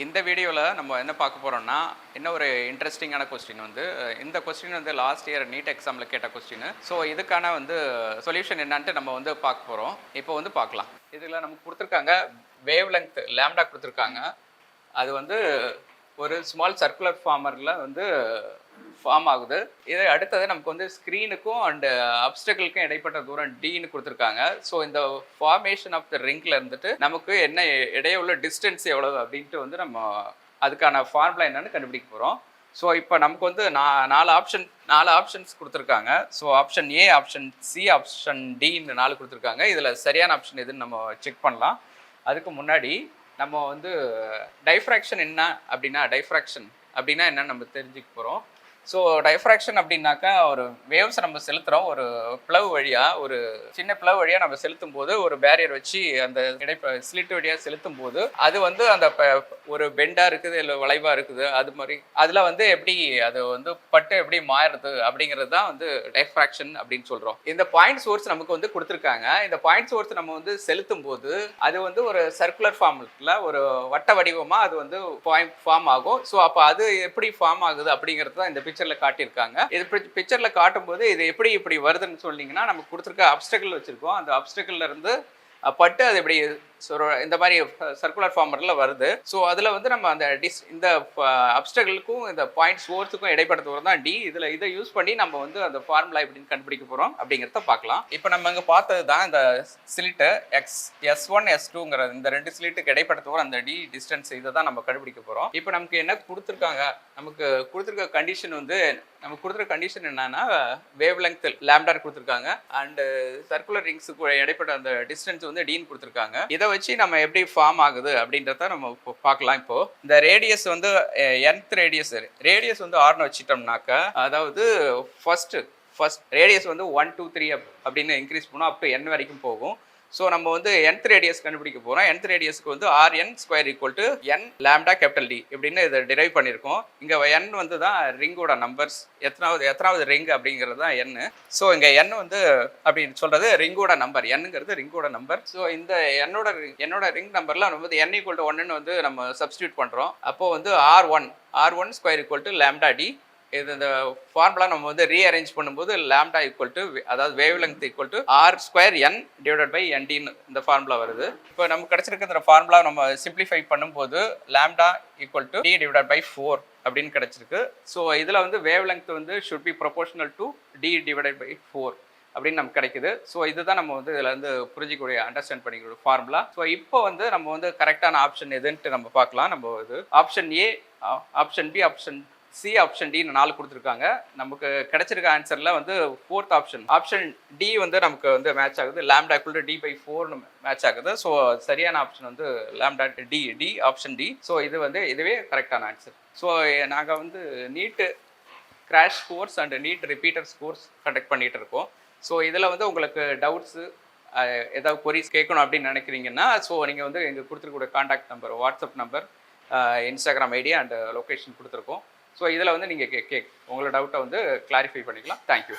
இந்த வீடியோவில் நம்ம என்ன பார்க்க போகிறோம்னா இன்னும் ஒரு இன்ட்ரெஸ்டிங்கான கொஸ்டின் வந்து இந்த கொஸ்டின் வந்து லாஸ்ட் இயர் நீட் எக்ஸாமில் கேட்ட கொஸ்டின். ஸோ இதுக்கான வந்து சொல்யூஷன் என்னன்ட்டு நம்ம வந்து பார்க்க போகிறோம். இப்போ வந்து பார்க்கலாம். இதில் நமக்கு கொடுத்துருக்காங்க வேவ் லெங்த் லேம்டா கொடுத்துருக்காங்க. அது வந்து ஒரு ஸ்மால் சர்க்குலர் ஃபார்மரில் வந்து ஃபார்ம் ஆகுது. இதை அடுத்தது நமக்கு வந்து ஸ்க்ரீனுக்கும் அண்டு அப்டக்கிளுக்கும் இடைப்பட்ட தூரம் டின்னு கொடுத்துருக்காங்க. ஸோ இந்த ஃபார்மேஷன் ஆஃப் த ரிங்கில் இருந்துட்டு நமக்கு என்ன இடையே உள்ள டிஸ்டன்ஸ் எவ்வளவு அப்படின்ட்டு வந்து நம்ம அதுக்கான ஃபார்முலா என்னன்னு கண்டுபிடிக்க போகிறோம். ஸோ இப்போ நமக்கு வந்து நாலு ஆப்ஷன்ஸ் கொடுத்துருக்காங்க. So option A, option C, option டின்னு 4 கொடுத்துருக்காங்க. இதில் சரியான ஆப்ஷன் எதுன்னு நம்ம செக் பண்ணலாம். அதுக்கு முன்னாடி நம்ம வந்து டைஃப்ராக்ஷன் அப்படின்னா என்னன்னு நம்ம தெரிஞ்சுக்க போகிறோம். ஸோ டைஃப்ராக்ஷன் அப்படின்னாக்கா ஒரு வேவ்ஸை நம்ம செலுத்துகிறோம். ஒரு பிளவு வழியாக, ஒரு சின்ன பிளவு வழியாக நம்ம செலுத்தும் போது ஒரு பேரியர் வச்சு அந்த ஸ்லிட் வழியாக செலுத்தும் போது அது வந்து அந்த ஒரு பெண்டாக இருக்குது இல்லை வளைவாக இருக்குது, அது மாதிரி அதில் வந்து எப்படி அது வந்து பட்டு எப்படி மாறுறது அப்படிங்கிறது தான் வந்து டைஃப்ராக்ஷன் அப்படின்னு சொல்கிறோம். இந்த பாயிண்ட் சோர்ஸ் நமக்கு வந்து கொடுத்துருக்காங்க. இந்த பாயிண்ட் சோர்ஸ் நம்ம வந்து செலுத்தும் போது அது வந்து ஒரு சர்க்குலர் ஃபார்ம்ல ஒரு வட்ட வடிவமாக அது வந்து ஃபார்ம் ஆகும். ஸோ அப்போ அது எப்படி ஃபார்ம் ஆகுது அப்படிங்கிறது தான் இந்த பிக்சர்ல காட்டியிருக்காங்க. இது பிக்சர்ல காட்டும் போது இது எப்படி இப்படி வருதுன்னு சொன்னீங்கன்னா, நமக்கு கொடுத்துருக்க அப்டக்கிள் வச்சிருக்கோம். அந்த அப்டக்கிள்ல இருந்து பட்டு அது இப்படி இந்த மாதிரி சர்க்குலர் ஃபார்மர்ல வருது. ஸோ அதில் வந்து நம்ம அந்த இந்த அப்டக்கிளுக்கும் இந்த பாயிண்ட் சோர்ஸுக்கும் இடைப்பட்ட தூரம் தான் டி. இதை யூஸ் பண்ணி நம்ம வந்து அந்த ஃபார்முலா எப்படின்னு கண்டுபிடிக்க போகிறோம் அப்படிங்கிறத பார்க்கலாம். இப்போ நம்ம இங்கே பார்த்தது தான் இந்த ஸ்லிட்டு S1 S2ங்கிற இந்த 2 ஸ்லிட்டுக்கு இடைப்பட்ட தூரம் அந்த டி டிஸ்டன்ஸ், இதை தான் நம்ம கண்டுபிடிக்க போகிறோம். இப்போ நமக்கு என்ன கொடுத்துருக்காங்க, நமக்கு கொடுத்துருக்க கண்டிஷன் வந்து என்னன்னா வேவ் லெங்த் லேம்டா கொடுத்துருக்காங்க அண்ட் சர்க்குலர் ரிங்ஸுக்கு இடைப்பட்ட அந்த டிஸ்டன்ஸ் வந்து டின்னு கொடுத்துருக்காங்க. இதை வச்சு நம்ம எப்படி ஃபார்ம் ஆகுது அப்படின்றத நம்ம பார்க்கலாம். இப்போ இந்த ரேடியஸ் வந்து nth ரேடியஸ் வந்து ஆர்னு வச்சுட்டோம்னாக்கா, அதாவது ஃபர்ஸ்ட் ரேடியஸ் வந்து 1 2 3 அப்படின்னு இன்க்ரீஸ் பண்ணோம், அப் டு n வரைக்கும் போகும். ஸோ நம்ம வந்து nth ரேடியஸ் கண்டுபிடிக்க போகிறோம். nth ரேடியஸ்க்கு வந்து Rn square equal to n lambda capital D இப்படின்னு இதை டிரைவ் பண்ணியிருக்கோம். இங்கே n வந்து தான் ரிங்கோட நம்பர்ஸ், எத்தனாவது ரிங் அப்படிங்கிறது தான் n. ஸோ இங்கே n வந்து அப்படின்னு சொல்கிறது ரிங்கோட நம்பர், nங்கிறது ரிங்கோட நம்பர். ஸோ இந்த என்னோட ரிங் நம்பரில் நம்ம வந்து n ஈக்குவல் டு 1ன்னு வந்து நம்ம சப்ஸ்டியூட் பண்ணுறோம். அப்போது வந்து R1 square equal to lambda D. இந்த ஃபார்முலா நம்ம வந்து ரீஅரேஞ்ச் பண்ணும்போது லேம்டா ஈக்குவல் டு, அதாவது wavelength equal to R square n divided by NDன்னு இந்த ஃபார்முலா வருது. இப்போ நமக்கு கிடைச்சிருக்க இந்த ஃபார்முலா நம்ம சிம்பிளிஃபை பண்ணும்போது lambda equal to D divided by 4 அப்படின்னு கிடைச்சிருக்கு. ஸோ இதில் வந்து வேவ் லெங்த் வந்து should be proportional to D divided by 4 அப்படின்னு நமக்கு கிடைக்குது. ஸோ இதுதான் நம்ம வந்து இதில் வந்து புரிஞ்சிக்கூடிய அண்டர்ஸ்டாண்ட் பண்ணிக்கூடிய ஃபார்முலா. ஸோ இப்போ வந்து நம்ம வந்து கரெக்டான ஆப்ஷன் எதுன்ட்டு நம்ம பார்க்கலாம். நம்ம இது option A, option B, option C, option டின்னு 4 கொடுத்துருக்காங்க. நமக்கு கிடைச்சிருக்க ஆன்சரில் வந்து 4th ஆப்ஷன் டி வந்து நமக்கு வந்து மேட்ச் ஆகுது. Lambda equal to D by 4 match ஆகுது. ஸோ சரியான ஆப்ஷன் வந்து lambda D option D. So இதுவே கரெக்டான ஆன்சர். ஸோ நாங்கள் வந்து NEET crash course and NEET repeaters course conduct பண்ணிகிட்டு இருக்கோம். ஸோ இதில் வந்து உங்களுக்கு டவுட்ஸு ஏதாவது கொரிஸ் கேட்கணும் அப்படின்னு நினைக்கிறீங்கன்னா, ஸோ நீங்கள் வந்து எங்கள் கொடுத்துருக்கூடிய contact number, WhatsApp number, Instagram ID and location கொடுத்துருக்கோம். ஸோ இதில் வந்து நீங்கள் உங்களோட டவுட்டை வந்து கிளாரிஃபை பண்ணிக்கலாம். தேங்க்யூ.